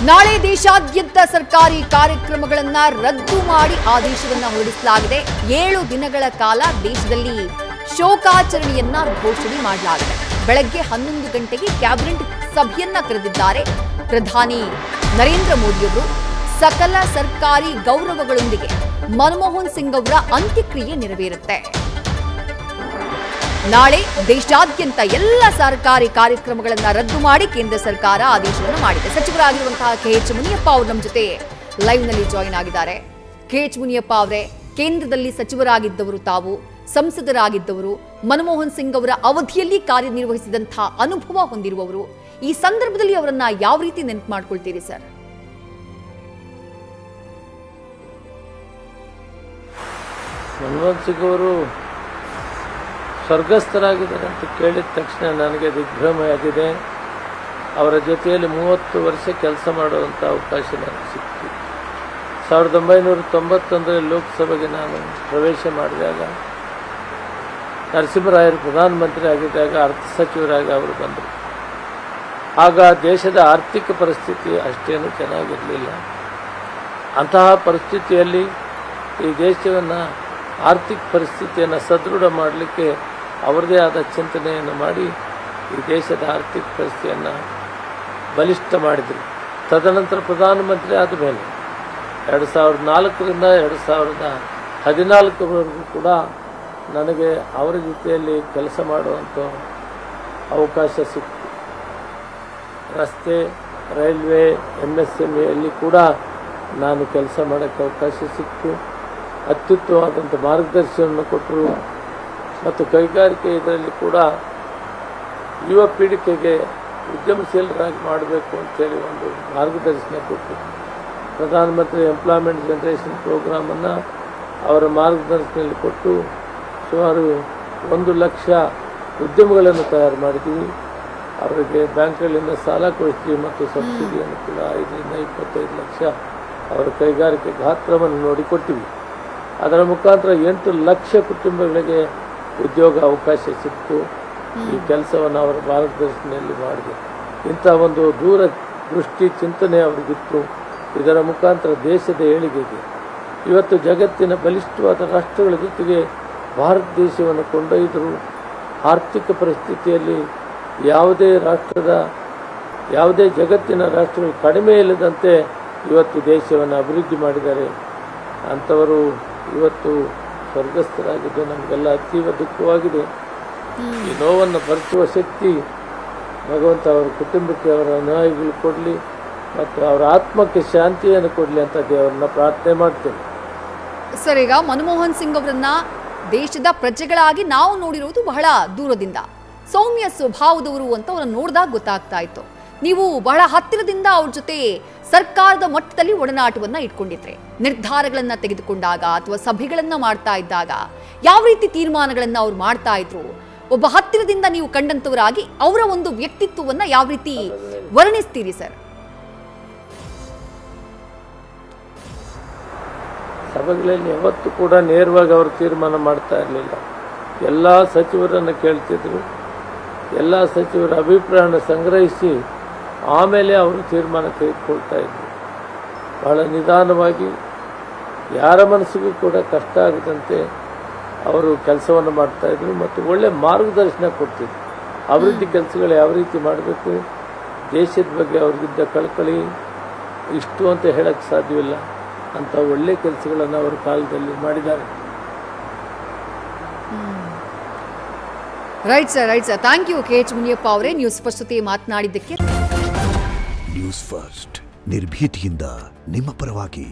ನಾಳೆ ದೇಶಾದ್ಯಂತ ಸರ್ಕಾರಿ ಕಾರ್ಯಕ್ರಮಗಳನ್ನು ರದ್ದು ಮಾಡಿ ಆದೇಶವನ್ನು ಹೊರಡಿಸಲಾಗಿದೆ. 7 ದಿನಗಳ ಕಾಲ ದೇಶದಲ್ಲಿ ಶೋಕಾಚರಣೆಯನ್ನ ಘೋಷಣೆ ಮಾಡಲಾಗಿದೆ. ಬೆಳಗ್ಗೆ 11 ಗಂಟೆಗೆ ಕ್ಯಾಬಿನೆಟ್ ಸಭೆಯನ್ನ ಕರೆದಿದ್ದಾರೆ ಪ್ರಧಾನಿ ನರೇಂದ್ರ ಮೋದಿಯವರು. ಸಕಲ ಸರ್ಕಾರಿ ಗೌರವಗಳೊಂದಿಗೆ ಮನಮೋಹನ್ ಸಿಂಗ್ ಅವರ ಅಂತ್ಯಕ್ರಿಯೆ ನೆರವೇರುತ್ತೆ. ನಾಳೆ ದೇಶಾದ್ಯಂತ ಎಲ್ಲ ಸರ್ಕಾರಿ ಕಾರ್ಯಕ್ರಮಗಳನ್ನು ರದ್ದು ಮಾಡಿ ಕೇಂದ್ರ ಸರ್ಕಾರ ಆದೇಶವನ್ನು ಮಾಡಿದೆ. ಸಚಿವರಾಗಿರುವಂತಹ KH ಮುನಿಯಪ್ಪ ಅವರು ನಮ್ಮ ಜೊತೆ ಲೈವ್ ನಲ್ಲಿ ಜಾಯಿನ್ ಆಗಿದ್ದಾರೆ. KH ಮುನಿಯಪ್ಪ ಅವರೇ, ಕೇಂದ್ರದಲ್ಲಿ ಸಚಿವರಾಗಿದ್ದವರು, ತಾವು ಸಂಸದರಾಗಿದ್ದವರು, ಮನಮೋಹನ್ ಸಿಂಗ್ ಅವರ ಅವಧಿಯಲ್ಲಿ ಕಾರ್ಯನಿರ್ವಹಿಸಿದಂತಹ ಅನುಭವ ಹೊಂದಿರುವವರು, ಈ ಸಂದರ್ಭದಲ್ಲಿ ಅವರನ್ನ ಯಾವ ರೀತಿ ನೆನಪು ಮಾಡ್ಕೊಳ್ತೀರಿ ಸರ್? ಮನಮೋಹನ್ ಸಿಂಗ್ ಅವರು ಸ್ವರ್ಗಸ್ಥರಾಗಿದ್ದಾರೆ ಅಂತ ಕೇಳಿದ ತಕ್ಷಣ ನನಗೆ ದಿಗ್ಭ್ರಮೆಯಾಗಿದೆ. ಅವರ ಜೊತೆಯಲ್ಲಿ 30 ವರ್ಷ ಕೆಲಸ ಮಾಡುವಂಥ ಅವಕಾಶ ನನಗೆ ಸಿಕ್ತು. 1991 ಲೋಕಸಭೆಗೆ ನಾನು ಪ್ರವೇಶ ಮಾಡಿದಾಗ ನರಸಿಂಹರಾಯರು ಪ್ರಧಾನಮಂತ್ರಿ ಆಗಿದ್ದಾಗ ಅರ್ಥ ಸಚಿವರಾಗಿ ಅವರು ಬಂದರು. ಆಗ ದೇಶದ ಆರ್ಥಿಕ ಪರಿಸ್ಥಿತಿ ಅಷ್ಟೇನು ಚೆನ್ನಾಗಿರಲಿಲ್ಲ. ಅಂತಹ ಪರಿಸ್ಥಿತಿಯಲ್ಲಿ ಈ ದೇಶವನ್ನು ಆರ್ಥಿಕ ಪರಿಸ್ಥಿತಿಯನ್ನು ಸದೃಢ ಮಾಡಲಿಕ್ಕೆ ಅವರದೇ ಆದ ಚಿಂತನೆಯನ್ನು ಮಾಡಿ ಈ ದೇಶದ ಆರ್ಥಿಕ ಪರಿಸ್ಥಿತಿಯನ್ನು ಬಲಿಷ್ಠ ಮಾಡಿದರು. ತದನಂತರ ಪ್ರಧಾನಮಂತ್ರಿ ಆದ ಮೇಲೆ 2004ರಿಂದ 2014ವರೆಗೂ ಕೂಡ ನನಗೆ ಅವರ ಜೊತೆಯಲ್ಲಿ ಕೆಲಸ ಮಾಡುವಂಥ ಅವಕಾಶ ಸಿಕ್ತು. ರಸ್ತೆ, ರೈಲ್ವೆ, MSMEಯಲ್ಲಿ ಕೂಡ ನಾನು ಕೆಲಸ ಮಾಡೋಕ್ಕೆ ಅವಕಾಶ ಸಿಕ್ತು. ಅತ್ಯುತ್ತಮವಾದಂಥ ಮಾರ್ಗದರ್ಶನವನ್ನು ಕೊಟ್ಟರು ಮತ್ತು ಕೈಗಾರಿಕೆ ಇದರಲ್ಲಿ ಕೂಡ ಯುವ ಪೀಳಿಗೆಗೆ ಉದ್ಯಮಶೀಲರಾಗಿ ಮಾಡಬೇಕು ಅಂತೇಳಿ ಒಂದು ಮಾರ್ಗದರ್ಶನ ಕೊಟ್ಟರು. ಪ್ರಧಾನಮಂತ್ರಿ ಎಂಪ್ಲಾಯ್ಮೆಂಟ್ ಜನರೇಷನ್ ಪ್ರೋಗ್ರಾಮನ್ನು ಅವರ ಮಾರ್ಗದರ್ಶನದಲ್ಲಿ ಕೊಟ್ಟು ಸುಮಾರು 1 ಲಕ್ಷ ಉದ್ಯಮಗಳನ್ನು ತಯಾರು ಮಾಡಿದ್ದೀವಿ. ಅವರಿಗೆ ಬ್ಯಾಂಕ್ಗಳಿಂದ ಸಾಲ ಕೊಡಿಸ್ತೀವಿ ಮತ್ತು ಸಬ್ಸಿಡಿಯನ್ನು ಕೂಡ 5 ರಿಂದ 25 ಲಕ್ಷ ಅವರ ಕೈಗಾರಿಕೆ ಗಾತ್ರವನ್ನು ನೋಡಿಕೊಟ್ಟಿವಿ. ಅದರ ಮುಖಾಂತರ 8 ಲಕ್ಷ ಕುಟುಂಬಗಳಿಗೆ ಉದ್ಯೋಗ ಅವಕಾಶ ಸಿಕ್ತು. ಈ ಕೆಲಸವನ್ನು ಅವರ ಮಾರ್ಗದರ್ಶನದಲ್ಲಿ ಮಾಡಿದೆ. ಇಂಥ ಒಂದು ದೂರದೃಷ್ಟಿ ಚಿಂತನೆ ಅವರಿಗಿತ್ತು. ಇದರ ಮುಖಾಂತರ ದೇಶದ ಏಳಿಗೆಗೆ ಇವತ್ತು ಜಗತ್ತಿನ ಬಲಿಷ್ಠವಾದ ರಾಷ್ಟ್ರಗಳ ಜೊತೆಗೆ ಭಾರತ ದೇಶವನ್ನು ಕೊಂಡೊಯ್ದರು. ಆರ್ಥಿಕ ಪರಿಸ್ಥಿತಿಯಲ್ಲಿ ಯಾವುದೇ ಜಗತ್ತಿನ ರಾಷ್ಟ್ರಗಳು ಕಡಿಮೆ ಇಲ್ಲದಂತೆ ಇವತ್ತು ದೇಶವನ್ನು ಅಭಿವೃದ್ಧಿ ಮಾಡಿದ್ದಾರೆ. ಅಂಥವರು ಇವತ್ತು ಸ್ವರ್ಗಸ್ಥರಾಗಿದ್ದು ನಮಗೆಲ್ಲ ಅತೀವ ದುಃಖವಾಗಿದೆ. ಈ ನೋವನ್ನು ಭರಿಸುವ ಶಕ್ತಿ ಭಗವಂತ ಅವರ ಕುಟುಂಬಕ್ಕೆ, ಅವರ ಅನುಯಾಯಿಗಳು ಕೊಡಲಿ ಮತ್ತು ಅವರ ಆತ್ಮಕ್ಕೆ ಶಾಂತಿಯನ್ನು ಕೊಡಲಿ ಅಂತ ದೇವರನ್ನ ಪ್ರಾರ್ಥನೆ ಮಾಡ್ತೇನೆ. ಸರ್, ಈಗ ಮನಮೋಹನ್ ಸಿಂಗ್ ಅವರನ್ನ ದೇಶದ ಪ್ರಜೆಗಳಾಗಿ ನಾವು ನೋಡಿರುವುದು ಬಹಳ ದೂರದಿಂದ. ಸೌಮ್ಯ ಸ್ವಭಾವದವರು ಅಂತ ಅವರನ್ನು ನೋಡಿದಾಗ ಗೊತ್ತಾಗ್ತಾ ಇತ್ತು. ನೀವು ಬಹಳ ಹತ್ತಿರದಿಂದ ಅವ್ರ ಜೊತೆ ಸರ್ಕಾರದ ಮಟ್ಟದಲ್ಲಿ ಒಡನಾಟವನ್ನ ಇಟ್ಕೊಂಡಿದ್ರೆ, ನಿರ್ಧಾರಗಳನ್ನ ತೆಗೆದುಕೊಂಡಾಗ ಅಥವಾ ಸಭೆಗಳನ್ನ ಮಾಡ್ತಾ ಇದ್ದಾಗ ಯಾವ ರೀತಿ ತೀರ್ಮಾನಗಳನ್ನ ಅವ್ರು ಮಾಡ್ತಾ ಇದ್ರು? ಒಬ್ಬ ಹತ್ತಿರದಿಂದ ನೀವು ಕಂಡಂತವರಾಗಿ ಅವರ ಒಂದು ವ್ಯಕ್ತಿತ್ವವನ್ನ ಯಾವ ರೀತಿ ವರ್ಣಿಸ್ತೀರಿ ಸರ್? ಸಭೆಗಳಲ್ಲಿ ಯಾವತ್ತೂ ಕೂಡ ನೇರವಾಗಿ ಅವರು ತೀರ್ಮಾನ ಮಾಡ್ತಾ ಇರಲಿಲ್ಲ. ಎಲ್ಲ ಸಚಿವರನ್ನು ಕೇಳ್ತಿದ್ರು. ಎಲ್ಲ ಸಚಿವರ ಅಭಿಪ್ರಾಯವನ್ನು ಸಂಗ್ರಹಿಸಿ ಆಮೇಲೆ ಅವರು ತೀರ್ಮಾನ ತೆಗೆದುಕೊಳ್ತಾ ಇದ್ರು. ಬಹಳ ನಿಧಾನವಾಗಿ, ಯಾರ ಮನಸ್ಸಿಗೂ ಕೂಡ ಕಷ್ಟ ಆಗದಂತೆ ಅವರು ಕೆಲಸವನ್ನು ಮಾಡ್ತಾಯಿದ್ರು ಮತ್ತು ಒಳ್ಳೆ ಮಾರ್ಗದರ್ಶನ ಕೊಡ್ತಿದ್ರು. ಅಭಿವೃದ್ಧಿ ಕೆಲಸಗಳು ಯಾವ ರೀತಿ ಮಾಡಬೇಕು, ದೇಶದ ಬಗ್ಗೆ ಅವ್ರಿಗಿದ್ದ ಕಳಕಳಿ ಇಷ್ಟು ಅಂತ ಹೇಳಕ್ಕೆ ಸಾಧ್ಯವಿಲ್ಲ. ಅಂತ ಒಳ್ಳೆ ಕೆಲಸಗಳನ್ನು ಅವರ ಕಾಲದಲ್ಲಿ ಮಾಡಿದ್ದಾರೆ. Right sir. Thank you KH Muniyappa ಅವರೇ, ನ್ಯೂಸ್ ಫಸ್ಟ್ ಜೊತೆ ಮಾತನಾಡಿದ್ದಕ್ಕೆ. ನ್ಯೂಸ್ ಫಸ್ಟ್ ನಿರ್ಭೀತಿಯಿಂದ ನಿಮ್ಮ ಪರವಾಗಿ.